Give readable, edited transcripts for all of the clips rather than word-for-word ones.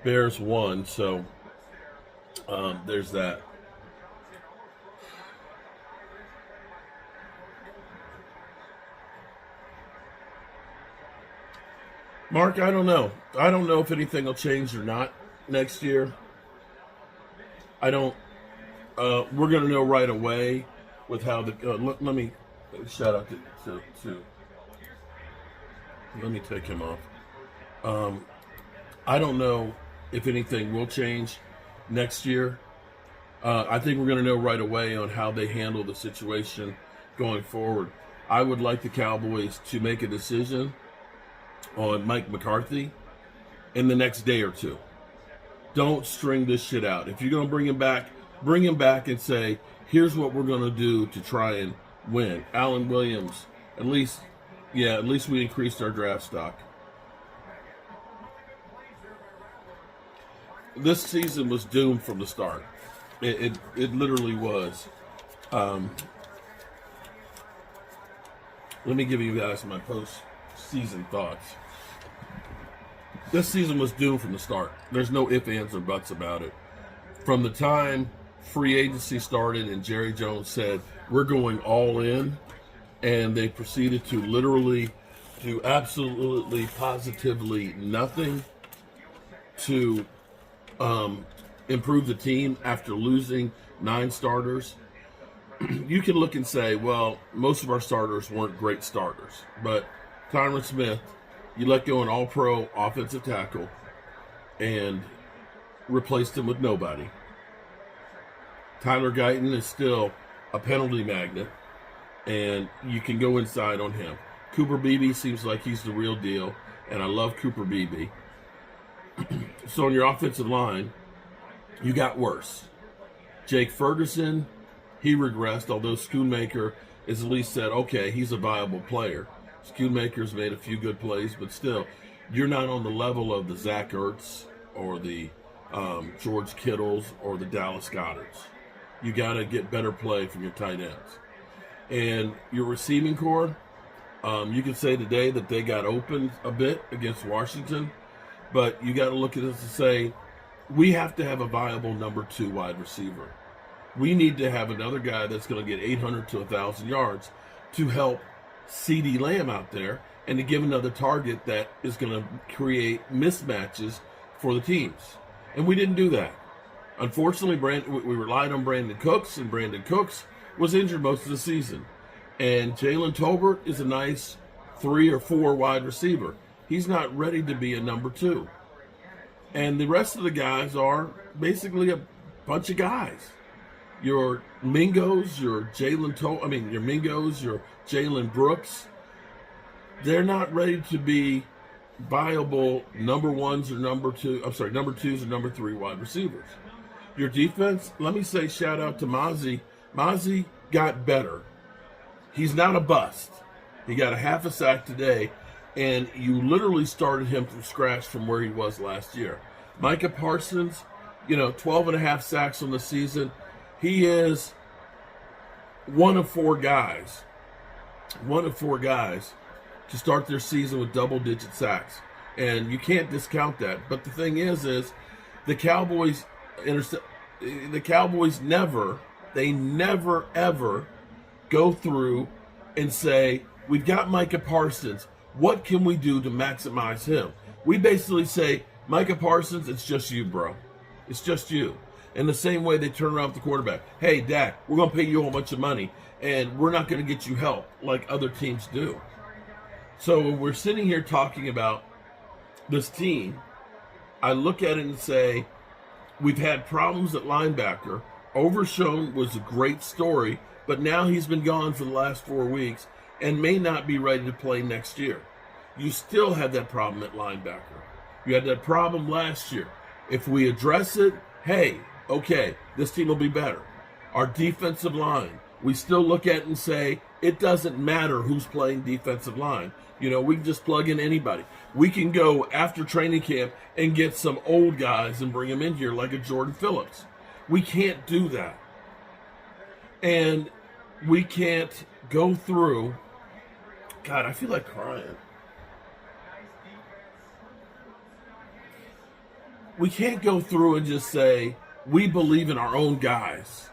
Bears won, so there's that. Mark, I don't know. I don't know if anything will change or not next year. I don't. We're going to know right away with how the. Let me shout out to. Let me take him off. I don't know if anything will change next year. I think we're going to know right away on how they handle the situation going forward. I would like the Cowboys to make a decision on Mike McCarthy in the next day or two. Don't string this shit out. If you're going to bring him back and say, here's what we're going to do to try and win. Alan Williams, at least we increased our draft stock. This season was doomed from the start. It literally was. Let me give you guys my post-season thoughts. This season was doomed from the start. There's no ifs, ands, or buts about it. From the time free agency started and Jerry Jones said, we're going all in, and they proceeded to literally do absolutely, positively nothing to improve the team after losing 9 starters. You can look and say, well, most of our starters weren't great starters, but Tyron Smith, you let go an all-pro offensive tackle and replaced him with nobody. Tyler Guyton is still a penalty magnet, and you can go inside on him. Cooper Beebe seems like he's the real deal, and I love Cooper Beebe. So on your offensive line, you got worse. Jake Ferguson, he regressed, although Schoonmaker has at least said, okay, he's a viable player. Schoonmaker's made a few good plays, but still, you're not on the level of the Zach Ertz or the George Kittles or the Dallas Goddards. You got to get better play from your tight ends. And your receiving core, you could say today that they got opened a bit against Washington, but you got to look at this and say, we have to have a viable number 2 wide receiver. We need to have another guy that's going to get 800 to 1,000 yards to help CeeDee Lamb out there and to give another target that is going to create mismatches for the teams. And we didn't do that. Unfortunately, we relied on Brandon Cooks, and Brandon Cooks was injured most of the season. And Jalen Tolbert is a nice 3 or 4 wide receiver. He's not ready to be a number 2. And the rest of the guys are basically a bunch of guys. Your Mingos, your Mingos, your Jalen Brooks, they're not ready to be viable number 1s or number 2s or number 3 wide receivers. Your defense, let me say shout out to Mozzie. Mozzie got better. He's not a bust. He got a half a sack today, and you literally started him from scratch from where he was last year. Micah Parsons, 12 and a half sacks on the season. He is one of four guys to start their season with double-digit sacks. And you can't discount that. But the thing is the Cowboys never, ever go through and say, we've got Micah Parsons. What can we do to maximize him? We basically say, Micah Parsons, it's just you, bro. It's just you. In the same way they turn around with the quarterback. Hey, Dak, we're going to pay you a whole bunch of money, and we're not going to get you help like other teams do. So when we're sitting here talking about this team, I look at it and say, we've had problems at linebacker. Overshown was a great story, but now he's been gone for the last 4 weeks and may not be ready to play next year. You still have that problem at linebacker. You had that problem last year. If we address it, hey, okay, this team will be better. Our defensive line, we still look at it and say, it doesn't matter who's playing defensive line. We can just plug in anybody. We can go after training camp and get some old guys and bring them in here like a Jordan Phillips. We can't do that. And we can't go through. God, I feel like crying. we can't go through and just say we believe in our own guys.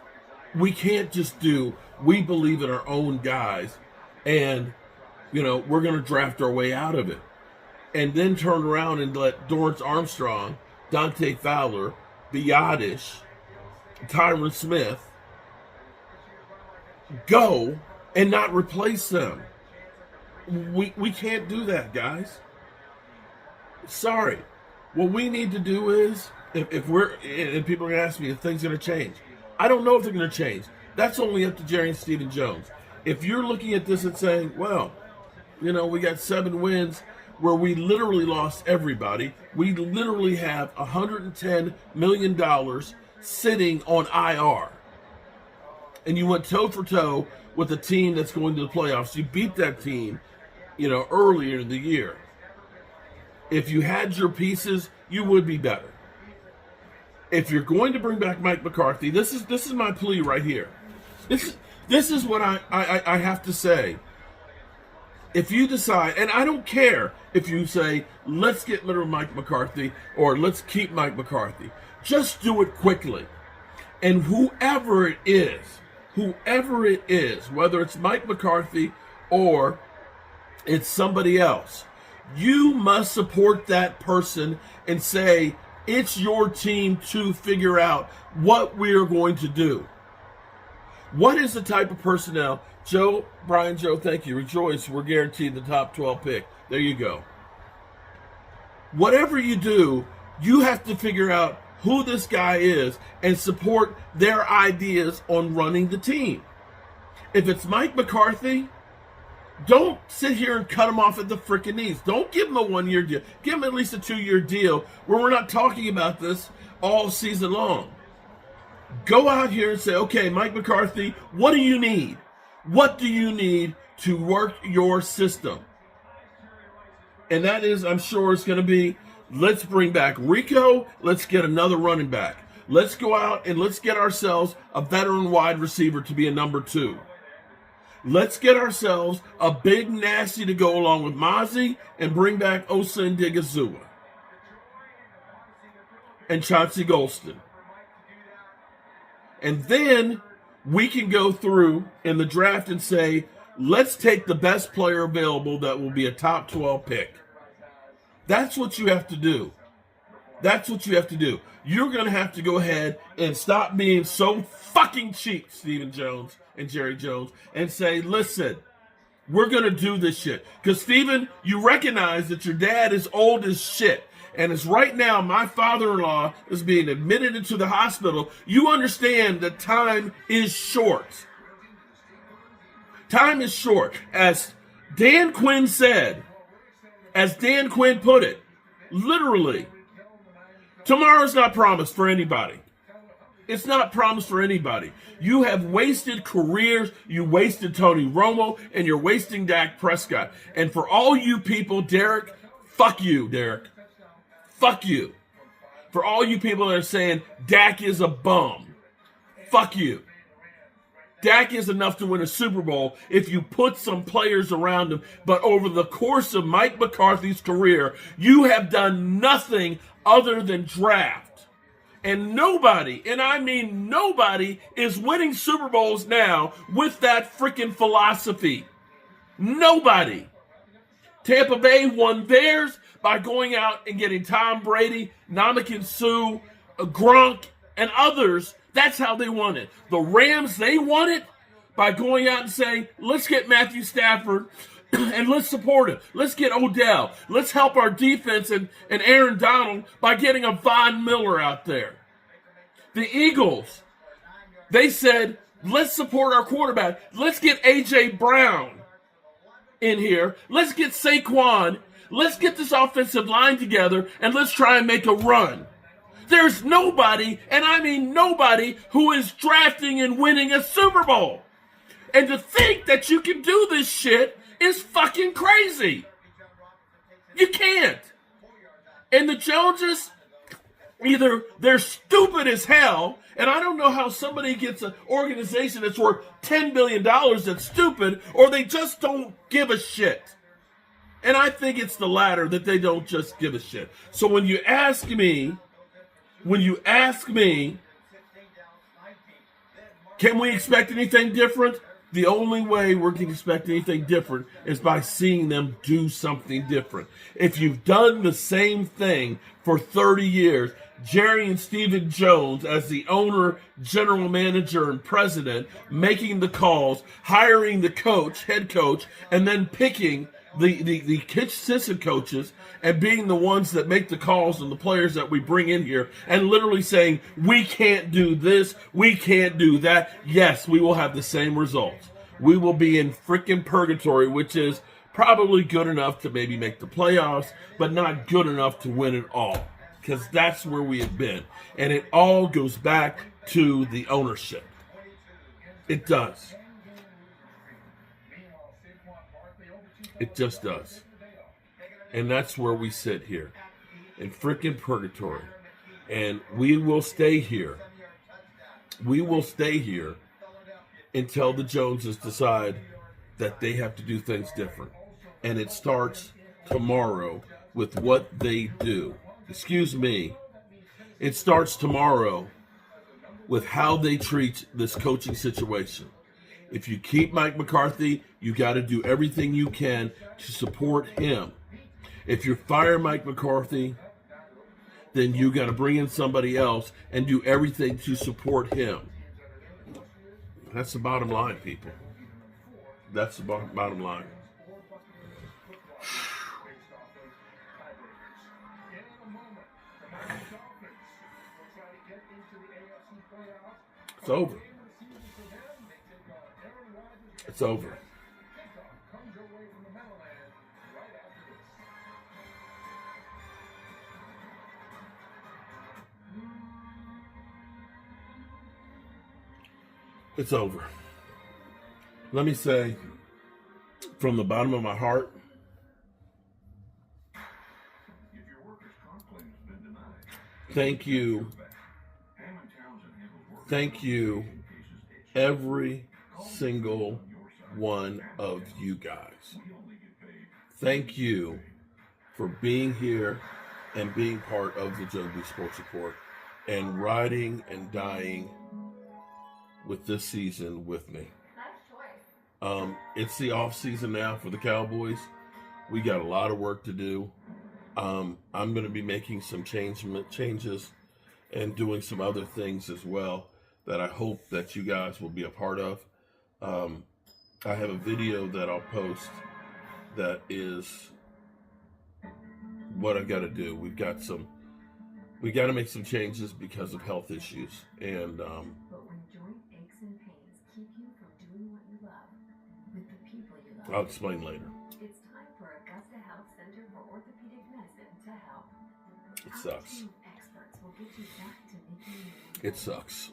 We can't just do we believe in our own guys and, we're going to draft our way out of it. And then turn around and let Dorrance Armstrong, Dante Fowler, Biotish, Tyron Smith go and not replace them. We can't do that, guys. Sorry. What we need to do is, if we're, and people are going to ask me if things are going to change. I don't know if they're going to change. That's only up to Jerry and Stephen Jones. If you're looking at this and saying, well, we got 7 wins where we literally lost everybody. We literally have $110 million sitting on IR. And you went toe for toe with a team that's going to the playoffs. You beat that team, earlier in the year. If you had your pieces, you would be better. If you're going to bring back Mike McCarthy, this is my plea right here. This is what I have to say. If you decide, and I don't care if you say, let's get rid of Mike McCarthy or let's keep Mike McCarthy. Just do it quickly. And whoever it is, whether it's Mike McCarthy or it's somebody else, you must support that person and say, it's your team to figure out what we are going to do. What is the type of personnel? Joe, thank you. Rejoice, we're guaranteed the top 12 pick. There you go. Whatever you do, you have to figure out who this guy is and support their ideas on running the team. If it's Mike McCarthy, don't sit here and cut him off at the freaking knees. Don't give him a 1-year deal. Give him at least a 2-year deal where we're not talking about this all season long. Go out here and say, okay, Mike McCarthy, what do you need? What do you need to work your system? And that is, I'm sure it's going to be, let's bring back Rico. Let's get another running back. Let's go out and let's get ourselves a veteran wide receiver to be a number 2. Let's get ourselves a big nasty to go along with Mozzie and bring back Osa and Digazua and Chauncey Golston. And then we can go through in the draft and say, let's take the best player available that will be a top 12 pick. That's what you have to do. You're going to have to go ahead and stop being so fucking cheap, Stephen Jones and Jerry Jones, and say, listen, we're going to do this shit. Because, Stephen, you recognize that your dad is old as shit. And it's right now my father-in-law is being admitted into the hospital. You understand that time is short. Time is short. As Dan Quinn said, as Dan Quinn put it, literally, tomorrow's not promised for anybody. It's not promised for anybody. You have wasted careers. You wasted Tony Romo, and you're wasting Dak Prescott. And for all you people, Derek, fuck you, Derek. Fuck you. For all you people that are saying Dak is a bum, fuck you. Dak is enough to win a Super Bowl if you put some players around him. But over the course of Mike McCarthy's career, you have done nothing other than draft. And nobody, and I mean nobody, is winning Super Bowls now with that freaking philosophy. Nobody. Tampa Bay won theirs by going out and getting Tom Brady, Ndamukong Suh, Gronk, and others. That's how they won it. The Rams, they won it by going out and saying, let's get Matthew Stafford and let's support him. Let's get Odell. Let's help our defense and Aaron Donald by getting a Von Miller out there. The Eagles, they said, let's support our quarterback. Let's get A.J. Brown in here. Let's get Saquon. Let's get this offensive line together and let's try and make a run. There's nobody, and I mean nobody, who is drafting and winning a Super Bowl. And to think that you can do this shit is fucking crazy. You can't. And the Joneses, either they're stupid as hell, and I don't know how somebody gets an organization that's worth $10 billion that's stupid, or they just don't give a shit. And I think it's the latter, that they don't just give a shit. So when you ask me, when you ask me, can we expect anything different? The only way we can expect anything different is by seeing them do something different. If you've done the same thing for 30 years, Jerry and Stephen Jones as the owner, general manager, and president, making the calls, hiring the coach, head coach, and then picking the assistant coaches and being the ones that make the calls and the players that we bring in here and literally saying, we can't do this, we can't do that, yes, we will have the same results. We will be in freaking purgatory, which is probably good enough to maybe make the playoffs, but not good enough to win it all. Because that's where we have been. And it all goes back to the ownership. It does. It just does. And that's where we sit here. In freaking purgatory. And we will stay here. We will stay here until the Joneses decide that they have to do things different. And it starts tomorrow with what they do. Excuse me. It starts tomorrow with how they treat this coaching situation. If you keep Mike McCarthy, you got to do everything you can to support him. If you fire Mike McCarthy, then you got to bring in somebody else and do everything to support him. That's the bottom line, people. That's the bottom line. It's over. It's over. It's over. Let me say, from the bottom of my heart, thank you. Thank you, every single one of you guys. Thank you for being here and being part of the Joe B Sports Report and riding and dying with this season with me. It's the offseason now for the Cowboys. We got a lot of work to do. I'm going to be making some changes and doing some other things as well that I hope that you guys will be a part of. I have a video that I'll post that is what I've got to do. We got to make some changes because of health issues. And but when joint aches and pains keep you from doing what you love with the people you love, I'll explain later. it's time for Augusta Health Center for Orthopedic Medicine to help. It sucks. Our team of experts will get you back to making It sucks.